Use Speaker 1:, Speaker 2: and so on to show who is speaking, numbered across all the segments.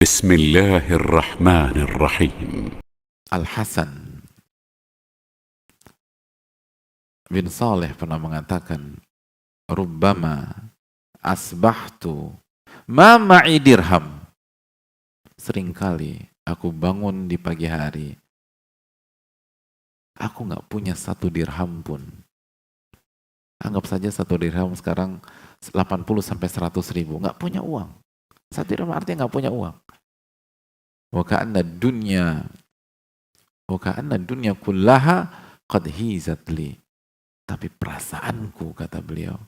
Speaker 1: بسم الله الرحمن الرحيم.
Speaker 2: Al-Hasan bin Saleh pernah mengatakan, Rubbama asbahtu ma ma'i dirham. Seringkali aku bangun di pagi hari, aku nggak punya 1 dirham pun. Anggap saja 1 dirham sekarang 80 sampai 100 ribu, nggak punya uang. 1 dirham artinya nggak punya uang. Wa ka'anna dunya kullaha qad hizat li. Tapi perasaanku, kata beliau,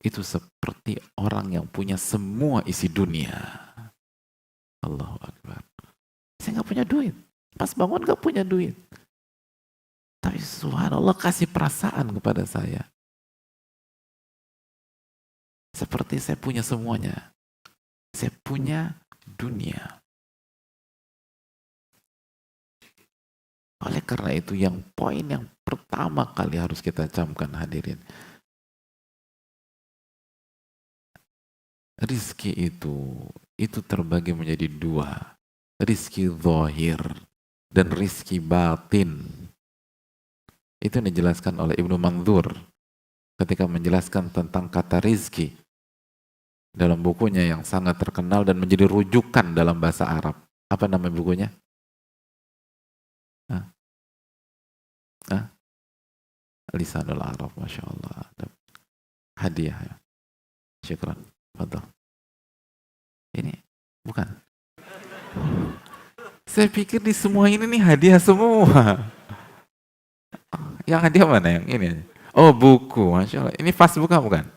Speaker 2: itu seperti orang yang punya semua isi dunia. Allahu Akbar. Saya nggak punya duit. Pas bangun nggak punya duit. Tapi subhanallah kasih perasaan kepada saya. Seperti saya punya semuanya. Saya punya dunia. Oleh karena itu poin yang pertama kali harus kita camkan, hadirin. Rizki itu terbagi menjadi 2. Rizki zahir dan rizki batin. Itu yang dijelaskan oleh Ibnu Mandzur ketika menjelaskan tentang kata rizki dalam bukunya yang sangat terkenal dan menjadi rujukan dalam bahasa Arab. Apa nama bukunya? Lisanul Arab, Masya Allah. Hadiah ya. Syukran. Fadal. Ini bukan. Saya pikir di semua ini nih hadiah semua. Yang hadiah mana yang ini? Oh, buku. Masya Allah. Ini pas buka bukan?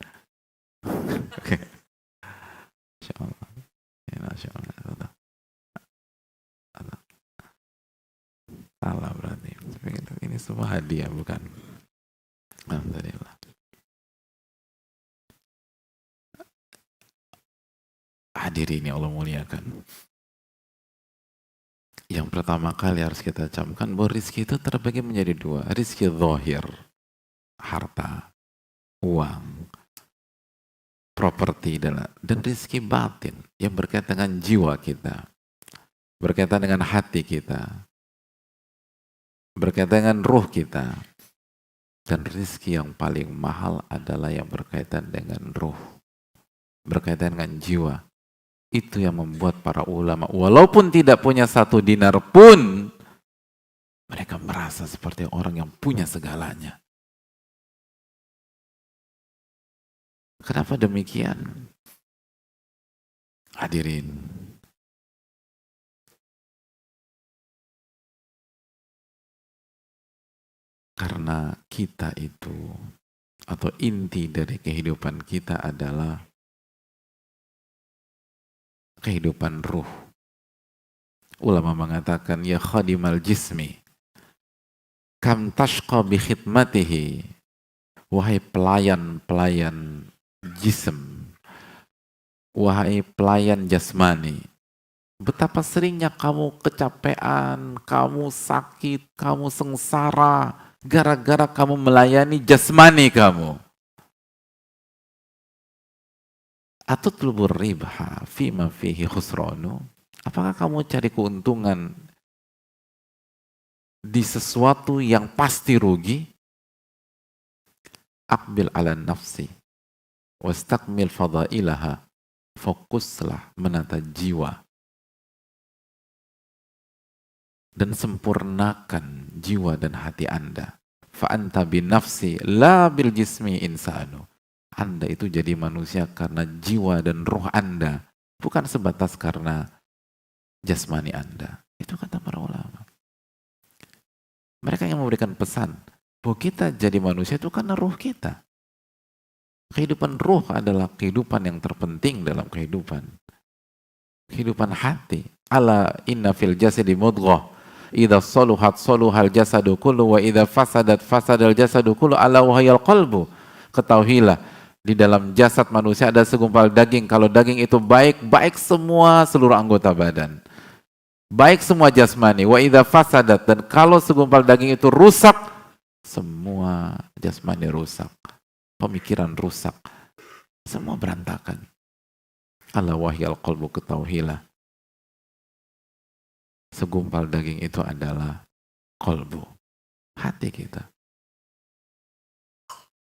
Speaker 2: Oke. Masya Allah. Ya, Masya Allah. Salah berarti. Ini semua hadiah bukan? Alhamdulillah. Hadirin yang Allah muliakan. Yang pertama kali harus kita camkan bahwa rizki itu terbagi menjadi 2. Rizki zahir, harta, uang, properti, dan rizki batin yang berkaitan dengan jiwa kita, berkaitan dengan hati kita, berkaitan dengan ruh kita. Dan rizki yang paling mahal adalah yang berkaitan dengan ruh, berkaitan dengan jiwa. Itu yang membuat para ulama, walaupun tidak punya 1 dinar pun, mereka merasa seperti orang yang punya segalanya. Kenapa demikian? Hadirin, karena kita itu, atau inti dari kehidupan kita adalah kehidupan ruh. Ulama mengatakan, ya khadimal jismi, kam tashqa bi khidmatihi. Wahai pelayan-pelayan jism, wahai pelayan jasmani, betapa seringnya kamu kecapean, kamu sakit, kamu sengsara, gara-gara kamu melayani jasmani kamu. Atutlubur ribha fima fihi khusranu. Apakah kamu cari keuntungan di sesuatu yang pasti rugi? Aqbil ala nafsi wastakmil fadailaha. Fokuslah menata jiwa dan sempurnakan jiwa dan hati Anda. Fa anta bin nafsi la bil jismi insanu. Anda itu jadi manusia karena jiwa dan roh Anda, bukan sebatas karena jasmani Anda. Itu kata para ulama. Mereka yang memberikan pesan bahwa kita jadi manusia itu karena roh kita. Kehidupan roh adalah kehidupan yang terpenting dalam kehidupan. Kehidupan hati. Ala inna fil jasadi mudghah. Idza saluhat saluhal jasadu kullu wa idza fasadat fasadal jasadu kullu ala wahayal qalbu. Ketahuilah, di dalam jasad manusia ada segumpal daging. Kalau daging itu baik, baik semua seluruh anggota badan. Baik semua jasmani. Wa idza fasadat, dan kalau segumpal daging itu rusak, semua jasmani rusak. Pemikiran rusak. Semua berantakan. Ala wahyal qalbu, ketahuilah. segumpal daging itu adalah kolbu, hati kita,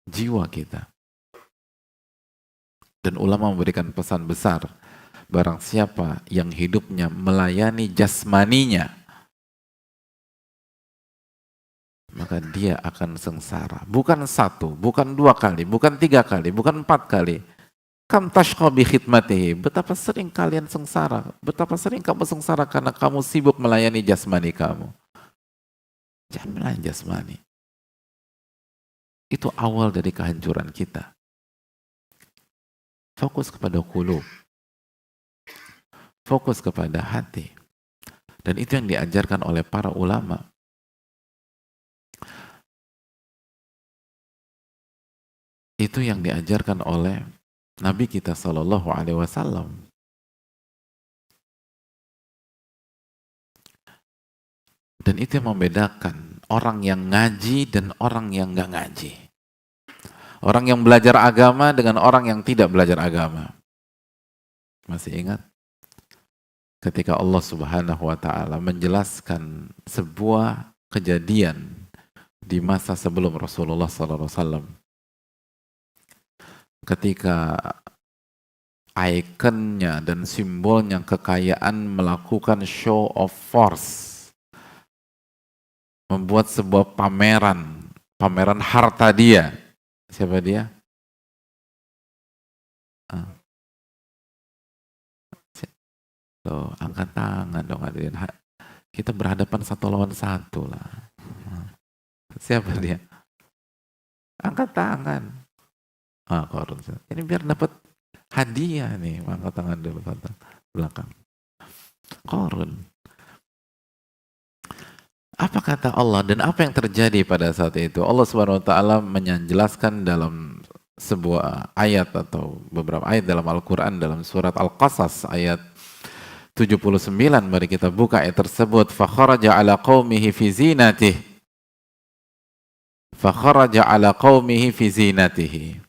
Speaker 2: jiwa kita. Dan ulama memberikan pesan besar, barang siapa yang hidupnya melayani jasmaninya, maka dia akan sengsara. Bukan satu, bukan dua kali, bukan tiga kali, bukan empat kali. Kam tashqa bi khidmatihi. Betapa sering kalian sengsara, betapa sering kamu sengsara karena kamu sibuk melayani jasmani kamu. Jangan melayani jasmani. Itu awal dari kehancuran kita. Fokus kepada qulub. Fokus kepada hati. Dan itu yang diajarkan oleh para ulama. Itu yang diajarkan oleh Nabi kita Shallallahu Alaihi Wasallam. Dan itu yang membedakan orang yang ngaji dan orang yang nggak ngaji. Orang yang belajar agama dengan orang yang tidak belajar agama. Masih ingat? Ketika Allah Subhanahu wa Ta'ala menjelaskan sebuah kejadian di masa sebelum Rasulullah SAW, ketika ikonnya dan simbolnya kekayaan melakukan show of force, membuat sebuah pameran harta dia. Siapa dia? Loh, angkat tangan dong hadirin. Kita berhadapan satu lawan satu lah. Siapa dia? Angkat tangan. Korun. Ini biar dapat hadiah nih. Angkat tangan dulu, belakang. Korun. Apa kata Allah dan apa yang terjadi pada saat itu? Allah Subhanahu wa Ta'ala menjelaskan dalam sebuah ayat atau beberapa ayat dalam Al-Quran, dalam surat Al-Qasas ayat 79. Mari kita buka ayat tersebut. Fakharaja ala qawmihi fi zinatihi. Fakharaja ala qawmihi fi zinatihi.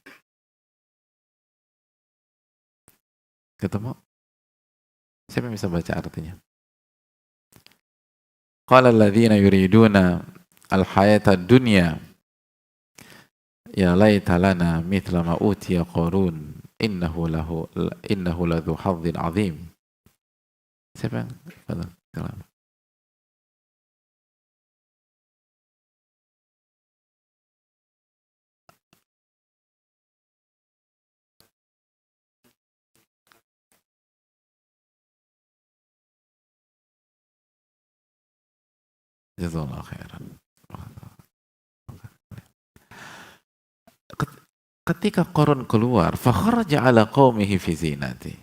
Speaker 2: Ketemu? Siapa yang bisa baca artinya? Qala alladhina yuriduna al-hayata dunya ya laita lana mithla ma utiya Qarun innahu ladhu hadzin azim. Siapa yang kalam? Jazakallahu khairan. Ketika Qarun keluar, fakharaja ala qaumihi fi zinati.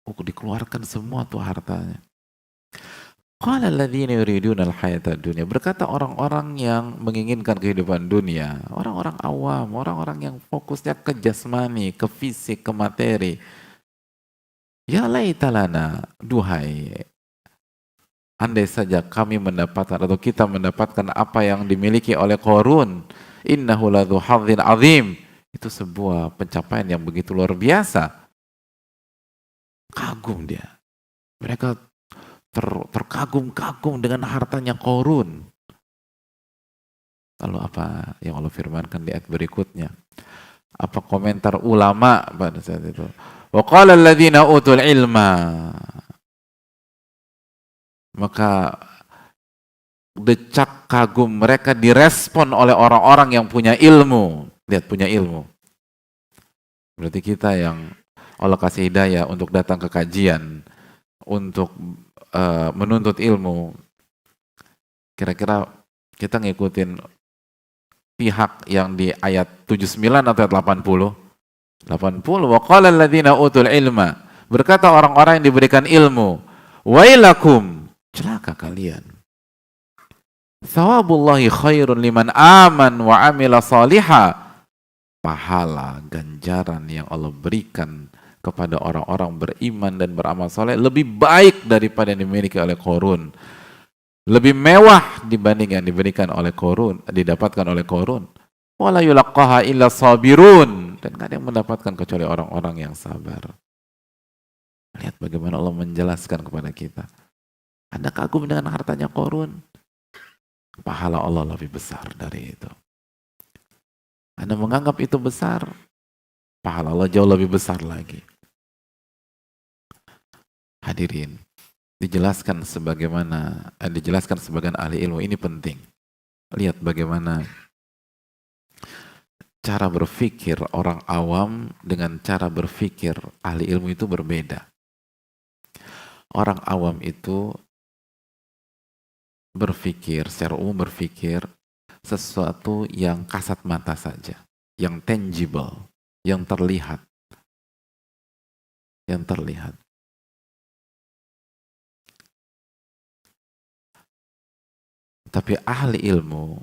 Speaker 2: Dikeluarkan semua tuh hartanya. Qala alladziina yuriduna al-hayata dunya. Berkata orang-orang yang menginginkan kehidupan dunia, orang-orang awam, orang-orang yang fokusnya ke jasmani, ke fisik, ke materi. Ya laita lana, duhai, andai saja kami mendapatkan atau kita mendapatkan apa yang dimiliki oleh Qarun, innahu ladzu hadzin azim. Itu sebuah pencapaian yang begitu luar biasa. Kagum dia. Mereka terkagum-kagum dengan hartanya Qarun. Lalu apa yang Allah firmankan di ayat berikutnya? Apa komentar ulama pada saat itu? Wa qala alladziina utul ilma. Maka decak kagum mereka direspon oleh orang-orang yang punya ilmu. Lihat, punya ilmu. Berarti kita yang Allah kasih hidayah untuk datang ke kajian, untuk menuntut ilmu, kira-kira kita ngikutin pihak yang di ayat 79 atau ayat 80? 80. Wa qala alladziina utul ilma. Berkata orang-orang yang diberikan ilmu, wailakum, celaka kalian. Thawabullahi khairun liman aman wa amila salihah. Pahala, ganjaran yang Allah berikan kepada orang-orang beriman dan beramal soleh lebih baik daripada yang dimiliki oleh Qarun. Lebih mewah dibanding yang diberikan oleh Qarun, didapatkan oleh Qarun. Wala yulaqqaha illa sabirun. Dan tidak ada yang mendapatkan kecuali orang-orang yang sabar. Lihat bagaimana Allah menjelaskan kepada kita. Anda kagum dengan hartanya Qarun, pahala Allah lebih besar dari itu. Anda menganggap itu besar, pahala Allah jauh lebih besar lagi. Hadirin, dijelaskan sebagian ahli ilmu, ini penting. Lihat bagaimana cara berpikir orang awam dengan cara berpikir ahli ilmu itu berbeda. Orang awam itu berpikir, secara umum berpikir sesuatu yang kasat mata saja, yang tangible, yang terlihat. Tapi ahli ilmu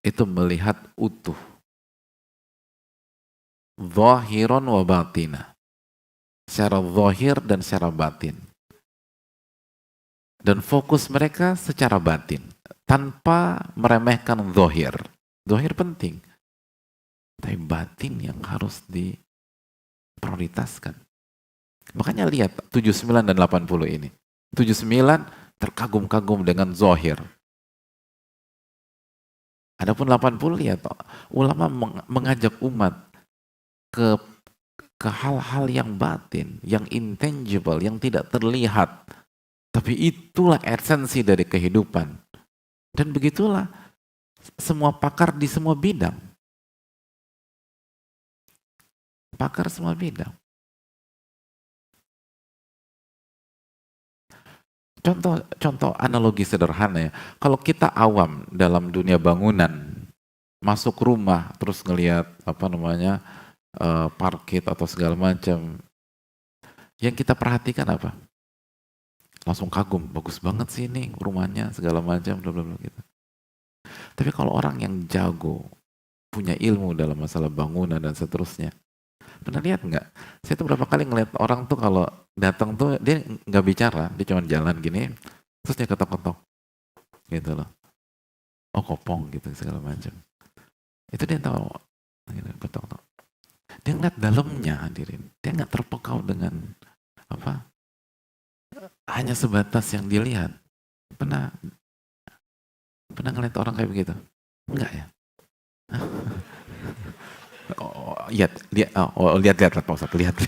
Speaker 2: itu melihat utuh, zahiran wa batina, secara zahir dan secara batin. Dan fokus mereka secara batin, tanpa meremehkan zahir. Zahir penting, tapi batin yang harus diprioritaskan. Makanya lihat 79 dan 80 ini. 79 terkagum-kagum dengan zahir. Adapun 80 lihat, ulama mengajak umat ke hal-hal yang batin, yang intangible, yang tidak terlihat. Tapi itulah esensi dari kehidupan. Dan begitulah semua pakar di semua bidang. Pakar semua bidang. Contoh analogi sederhana ya. Kalau kita awam dalam dunia bangunan, masuk rumah terus ngelihat parkit atau segala macam, yang kita perhatikan apa? Langsung kagum, bagus banget sih ini rumahnya, segala macam, bla bla bla gitu. Tapi kalau orang yang jago, punya ilmu dalam masalah bangunan dan seterusnya, pernah lihat nggak? Saya tuh berapa kali ngeliat orang tuh kalau datang tuh dia nggak bicara, dia cuma jalan gini, terus dia ketok-ketok, gitu loh. Oh kopong gitu segala macam. Itu dia tahu, gitu, ketok-ketok. Dia ngeliat dalamnya, hadirin. Dia nggak terpekau dengan hanya sebatas yang dilihat. Pernah ngeliat orang kayak begitu? Enggak ya? Lihat Pak Ustadz, lihat.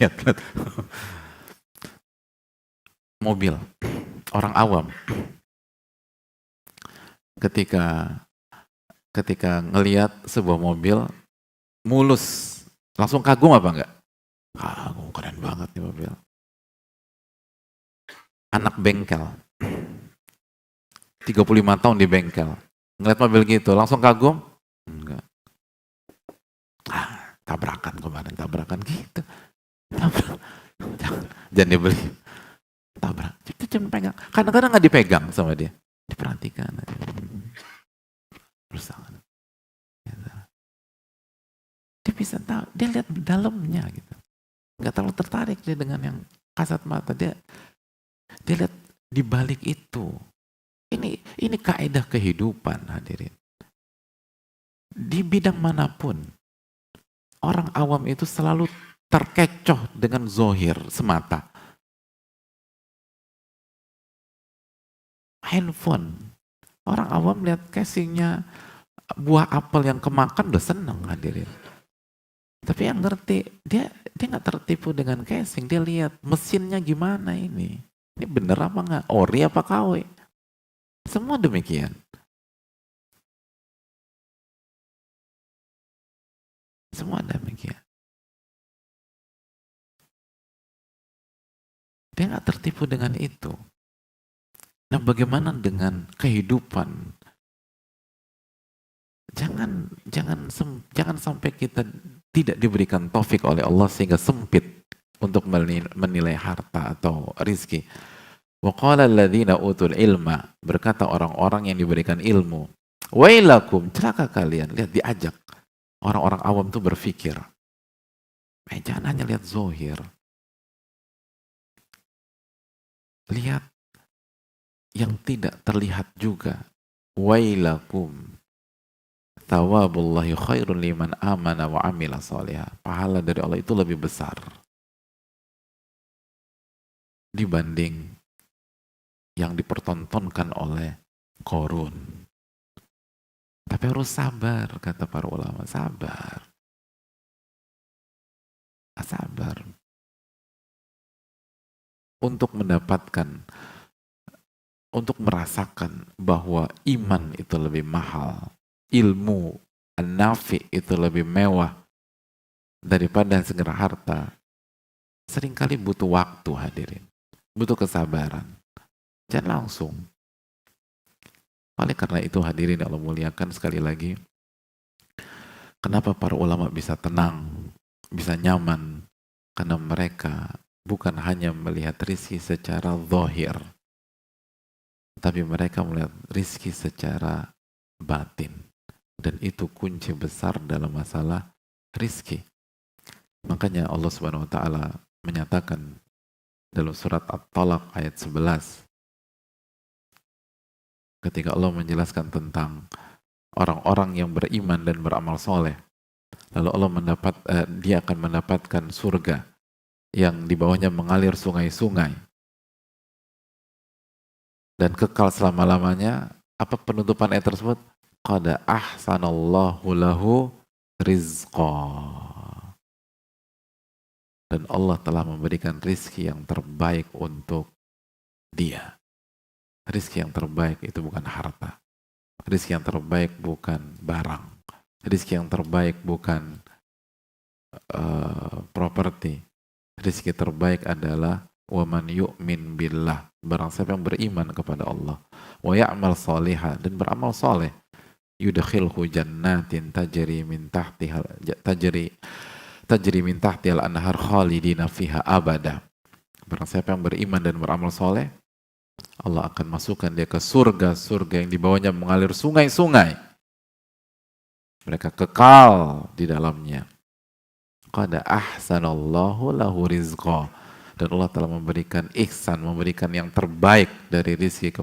Speaker 2: Mobil, orang awam ketika ngelihat sebuah mobil mulus, langsung kagum apa enggak? Kagum, keren banget nih mobil. Anak bengkel, 35 tahun di bengkel, ngeliat mobil gitu, langsung kagum? Enggak. Tabrakan gitu. Jangan dibeli. Tabrak. Itu cuma pegang. Kadang-kadang nggak dipegang sama dia. Diperhatikan. Berusaha. Dia bisa tahu. Dia lihat dalamnya gitu. Nggak terlalu tertarik dia dengan yang kasat mata. Dia lihat di balik itu. Ini kaidah kehidupan, hadirin. Di bidang manapun, orang awam itu selalu terkecoh dengan zohir semata. Handphone, orang awam lihat casingnya buah apel yang kemakan udah seneng, hadirin. Tapi yang ngerti, dia nggak tertipu dengan casing, dia lihat mesinnya gimana ini bener apa nggak, ori apa KW, semua demikian. Semua demikian. Dia nggak tertipu dengan itu. Nah, bagaimana dengan kehidupan? Jangan sampai kita tidak diberikan taufik oleh Allah sehingga sempit untuk menilai harta atau rizki. Wa qala alladziina utul ilma, berkata orang-orang yang diberikan ilmu, wailakum, celaka kalian. Lihat, diajak orang-orang awam tuh berpikir. Jangan hanya lihat zohir. Lihat yang tidak terlihat juga. Wailakum, thawabullahi khairun liman amana wa amila salihah. Pahala dari Allah itu lebih besar dibanding yang dipertontonkan oleh Qarun. Tapi harus sabar, kata para ulama, sabar. Sabar. Untuk mendapatkan, untuk merasakan bahwa iman itu lebih mahal, ilmu an-nafi itu lebih mewah daripada segala harta, seringkali butuh waktu, hadirin. Butuh kesabaran. Jangan langsung. Oleh karena itu, hadirin Allah muliakan, sekali lagi, kenapa para ulama bisa tenang, bisa nyaman? Karena mereka bukan hanya melihat rizki secara zahir, tapi mereka melihat rizki secara batin. Dan itu kunci besar dalam masalah rizki. Makanya Allah Subhanahu wa Ta'ala menyatakan dalam surat At-Talaq ayat 11, ketika Allah menjelaskan tentang orang-orang yang beriman dan beramal soleh, lalu Allah dia akan mendapatkan surga yang di bawahnya mengalir sungai-sungai dan kekal selama-lamanya. Apa penutupan ayat tersebut? Qad ahsanallahu lahu rizqa. Dan Allah telah memberikan rizki yang terbaik untuk dia. Rizki yang terbaik itu bukan harta. Rizki yang terbaik bukan barang. Rizki yang terbaik bukan properti. Rizki terbaik adalah waman yu'min billah, barang siapa yang beriman kepada Allah, wa ya'mal salihah, dan beramal soleh, yudkhilhu jannatin tajri min tahtihal anhar khalidina fiha abada. Barang siapa yang beriman dan beramal soleh, Allah akan masukkan dia ke surga-surga yang di bawahnya mengalir sungai-sungai. Mereka kekal di dalamnya. Qad ahsanallahu lahu rizqa. Dan Allah telah memberikan ihsan, memberikan yang terbaik dari rizki